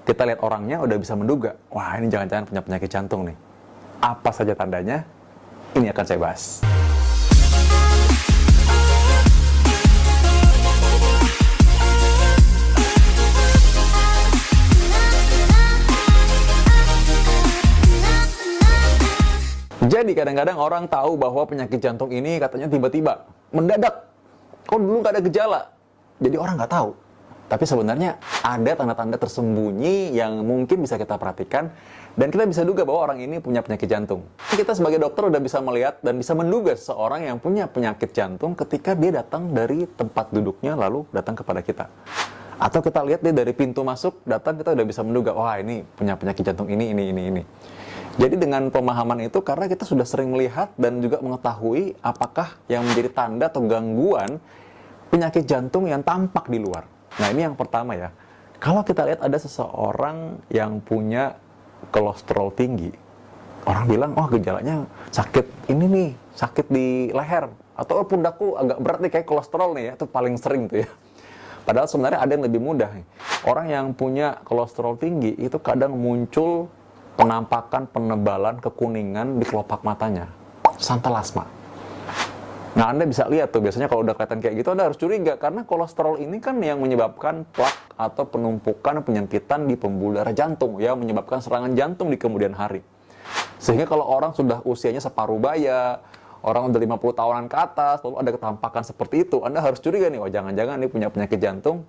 kita lihat orangnya udah bisa menduga, wah ini jangan-jangan punya penyakit jantung nih. Apa saja tandanya? Ini akan saya bahas. Jadi kadang-kadang orang tahu bahwa penyakit jantung ini katanya tiba-tiba, mendadak. Kok dulu nggak ada gejala? Jadi orang nggak tahu. Tapi sebenarnya ada tanda-tanda tersembunyi yang mungkin bisa kita perhatikan dan kita bisa duga bahwa orang ini punya penyakit jantung. Kita sebagai dokter udah bisa melihat dan bisa menduga seseorang yang punya penyakit jantung ketika dia datang dari tempat duduknya lalu datang kepada kita. Atau kita lihat dia dari pintu masuk datang, kita udah bisa menduga, wah ini punya penyakit jantung ini. Jadi dengan pemahaman itu, karena kita sudah sering melihat dan juga mengetahui apakah yang menjadi tanda atau gangguan penyakit jantung yang tampak di luar. Nah ini yang pertama ya. Kalau kita lihat ada seseorang yang punya kolesterol tinggi, orang bilang, oh gejalanya sakit ini nih, sakit di leher. Atau pundakku agak berat nih, kayak kolesterol nih ya, itu paling sering tuh ya. Padahal sebenarnya ada yang lebih mudah nih. Orang yang punya kolesterol tinggi itu kadang muncul penampakan penebalan kekuningan di kelopak matanya, santalasma. Nah, Anda bisa lihat tuh, biasanya kalau udah kelihatan kayak gitu, Anda harus curiga, karena kolesterol ini kan yang menyebabkan plak atau penumpukan penyempitan di pembuluh darah jantung, yang menyebabkan serangan jantung di kemudian hari. Sehingga kalau orang sudah usianya separuh baya, orang udah 50 tahunan ke atas, lalu ada ketampakan seperti itu, Anda harus curiga nih, oh jangan-jangan ini punya penyakit jantung.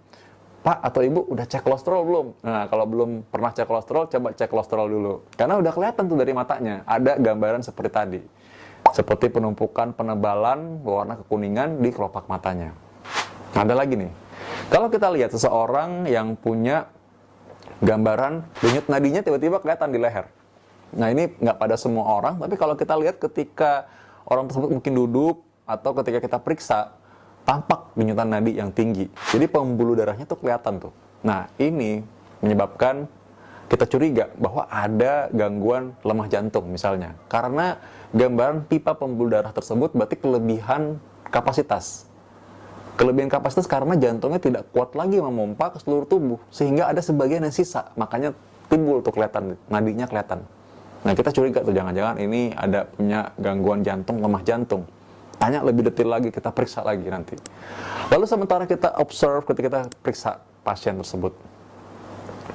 Pak atau Ibu udah cek kolesterol belum? Nah, kalau belum pernah cek kolesterol, coba cek kolesterol dulu. Karena udah kelihatan tuh dari matanya, ada gambaran seperti tadi. Seperti penumpukan penebalan berwarna kekuningan di kelopak matanya. Nah, ada lagi nih. Kalau kita lihat seseorang yang punya gambaran denyut nadinya tiba-tiba kelihatan di leher. Nah, ini nggak pada semua orang, tapi kalau kita lihat ketika orang tersebut mungkin duduk atau ketika kita periksa, tampak denyutan nadi yang tinggi. Jadi pembuluh darahnya tuh kelihatan tuh. Nah, ini menyebabkan kita curiga bahwa ada gangguan lemah jantung misalnya. Karena gambaran pipa pembuluh darah tersebut berarti kelebihan kapasitas. Kelebihan kapasitas karena jantungnya tidak kuat lagi memompa ke seluruh tubuh. Sehingga ada sebagian yang sisa. Makanya timbul tuh kelihatan, nadinya kelihatan. Nah, kita curiga tuh jangan-jangan ini ada punya gangguan jantung, lemah jantung. Tanya lebih detail lagi, kita periksa lagi nanti. Lalu sementara kita observe ketika kita periksa pasien tersebut,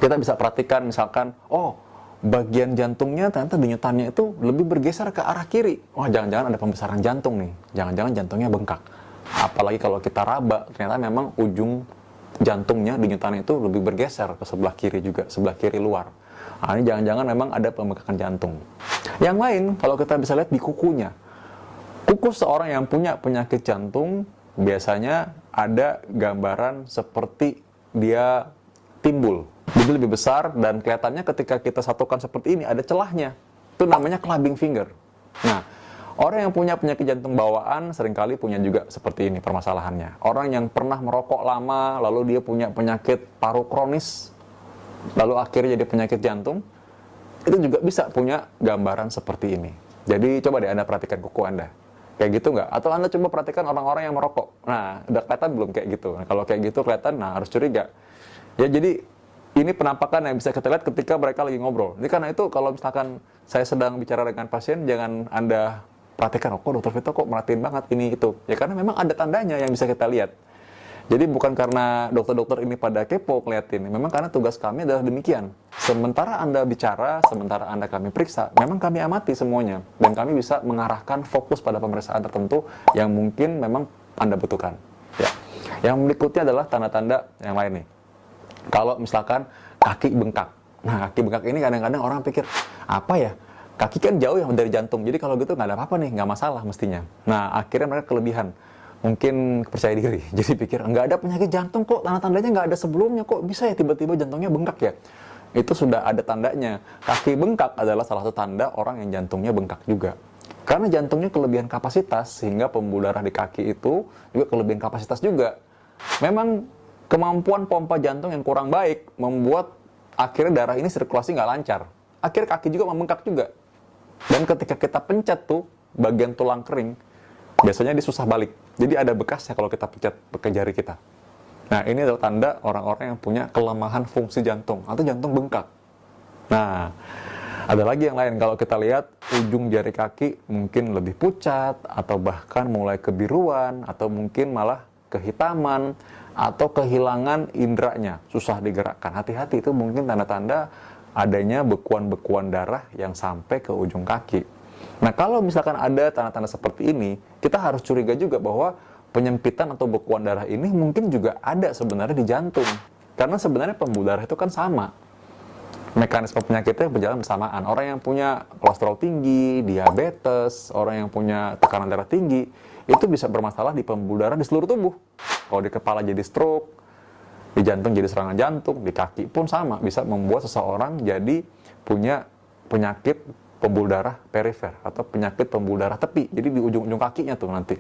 kita bisa perhatikan misalkan, oh bagian jantungnya ternyata denyutannya itu lebih bergeser ke arah kiri. Wah jangan-jangan ada pembesaran jantung nih, jangan-jangan jantungnya bengkak. Apalagi kalau kita raba, ternyata memang ujung jantungnya denyutannya itu lebih bergeser ke sebelah kiri juga, sebelah kiri luar. Nah, ini jangan-jangan memang ada pembengkakan jantung. Yang lain, kalau kita bisa lihat di kukunya. Kuku seorang yang punya penyakit jantung biasanya ada gambaran seperti dia timbul. Jadi lebih besar dan kelihatannya ketika kita satukan seperti ini ada celahnya. Itu namanya clubbing finger. Nah, orang yang punya penyakit jantung bawaan seringkali punya juga seperti ini permasalahannya. Orang yang pernah merokok lama lalu dia punya penyakit paru kronis lalu akhirnya jadi penyakit jantung, itu juga bisa punya gambaran seperti ini. Jadi coba deh Anda perhatikan kuku Anda. Kayak gitu nggak? Atau Anda coba perhatikan orang-orang yang merokok. Nah, udah kelihatan belum kayak gitu? Nah, kalau kayak gitu kelihatan, nah harus curiga. Ya, jadi ini penampakan yang bisa kita lihat ketika mereka lagi ngobrol. Ini karena itu kalau misalkan saya sedang bicara dengan pasien, jangan Anda perhatikan, oh kok dokter Vito kok merhatiin banget ini itu. Ya karena memang ada tandanya yang bisa kita lihat. Jadi bukan karena dokter-dokter ini pada kepo ngeliatin, memang karena tugas kami adalah demikian. Sementara Anda bicara, sementara Anda kami periksa, memang kami amati semuanya. Dan kami bisa mengarahkan fokus pada pemeriksaan tertentu yang mungkin memang Anda butuhkan. Ya. Yang berikutnya adalah tanda-tanda yang lain nih. Kalau misalkan kaki bengkak. Nah, kaki bengkak ini kadang-kadang orang pikir, apa ya? Kaki kan jauh ya dari jantung, jadi kalau gitu nggak ada apa-apa nih, nggak masalah mestinya. Nah, akhirnya mereka kelebihan. Mungkin percaya diri, jadi pikir nggak ada penyakit jantung kok, tanda-tandanya nggak ada sebelumnya kok, bisa ya tiba-tiba jantungnya bengkak ya? Itu sudah ada tandanya. Kaki bengkak adalah salah satu tanda orang yang jantungnya bengkak juga. Karena jantungnya kelebihan kapasitas, sehingga pembuluh darah di kaki itu juga kelebihan kapasitas juga. Memang kemampuan pompa jantung yang kurang baik membuat akhirnya darah ini sirkulasi nggak lancar. Akhirnya kaki juga membengkak juga. Dan ketika kita pencet tuh bagian tulang kering, biasanya dia susah balik. Jadi ada bekasnya kalau kita pencet pakai jari kita. Nah, ini adalah tanda orang-orang yang punya kelemahan fungsi jantung atau jantung bengkak. Nah, ada lagi yang lain. Kalau kita lihat ujung jari kaki mungkin lebih pucat, atau bahkan mulai kebiruan, atau mungkin malah kehitaman, atau kehilangan inderanya, susah digerakkan. Hati-hati, itu mungkin tanda-tanda adanya bekuan-bekuan darah yang sampai ke ujung kaki. Nah, kalau misalkan ada tanda-tanda seperti ini, kita harus curiga juga bahwa penyempitan atau bekuan darah ini mungkin juga ada sebenarnya di jantung. Karena sebenarnya pembuluh darah itu kan sama. Mekanisme penyakitnya berjalan bersamaan. Orang yang punya kolesterol tinggi, diabetes, orang yang punya tekanan darah tinggi, itu bisa bermasalah di pembuluh darah di seluruh tubuh. Kalau di kepala jadi stroke, di jantung jadi serangan jantung, di kaki pun sama, bisa membuat seseorang jadi punya penyakit pembuluh darah perifer atau penyakit pembuluh darah tepi. Jadi di ujung-ujung kakinya tuh nanti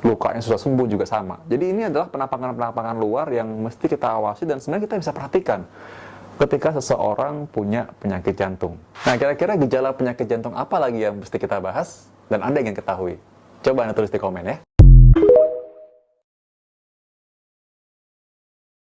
lukanya susah sembuh juga sama. Jadi ini adalah penampakan-penampakan luar yang mesti kita awasi dan sebenarnya kita bisa perhatikan ketika seseorang punya penyakit jantung. Nah, kira-kira gejala penyakit jantung apa lagi yang mesti kita bahas dan Anda ingin ketahui? Coba Anda tulis di komen ya.